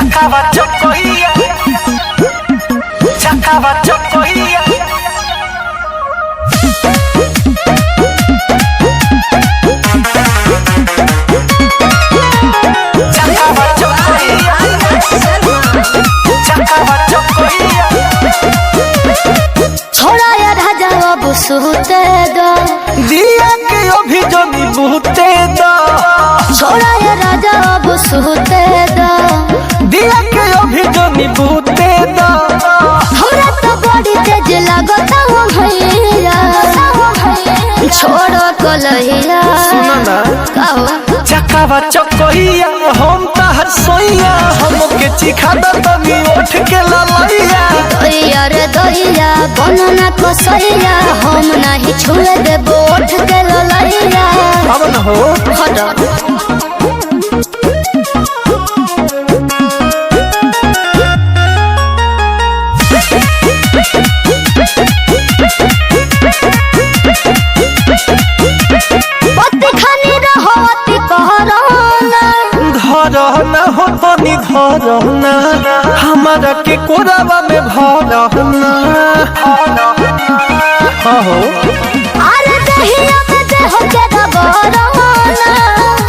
Chacaba chocoía, chacaba chocoía. Chacaba chocoía, chacaba chocoía. छोड़ा यार हजावा बुसुते दो दिया के अभी जमी बुहते दो छोड़ा यार हजावा बुसुते दो दिया के अभी जमी बुहते दो हमरा तो बड़ी तेज लागता हो भैया छोड़ो कलहिया सुनो ना कहो चकावा चकोइया हम तहर सोइया हमके चिखा द तनी उठ के ललैया दैया रे दैया बनना कसैया हम नहीं छुए देबो उठ के ललैया अब न हो हटो धरना हो तनी धरना हमारा के कोरावा में भरना हो अरे दहिया में देह के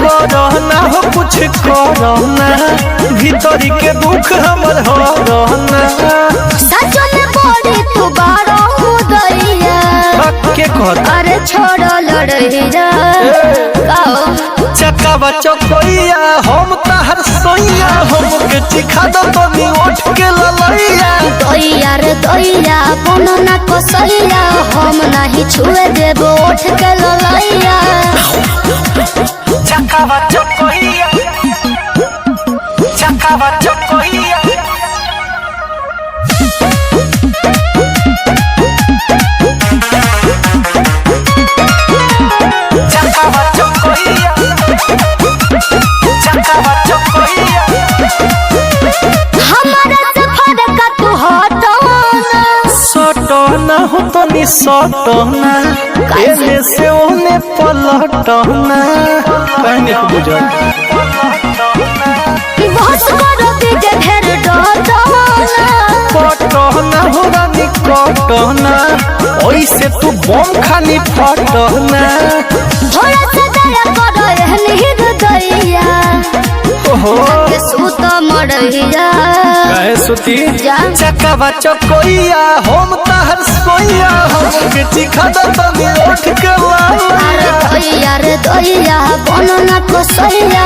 करना हो कुछ करना भीतरी के दुख हमर हरना सचो में बड़ी तू बारो दैया के कर अरे छोड़ो लड़ैया कहो चकावा चकोइया हम तहर सोइया हमके चिखा द तनी उठ के ललैया दैया रे दैया बनना कसैया हम नहीं छुए देबो उठ के ललैया चकावा चकोइया चकावा चकोइया चकावा चकोइया चकावा चकोइया हमारा सफर का तू हटो सटना हो तनी सटना एने से ओने पलटना कहने को बुझा बस करो दीजे ढेर डटना कटना हो रानी कटना ओइसे तू बम खानी फटना थोड़ा सा दया करो एहन हृदया ओहो के सूत मरैया कहे सुती जा चकावा चकोइया हम तहर सोइया हमके चिखा द तनी उठ के अरे लाला दैया रे दैया बनना कसैया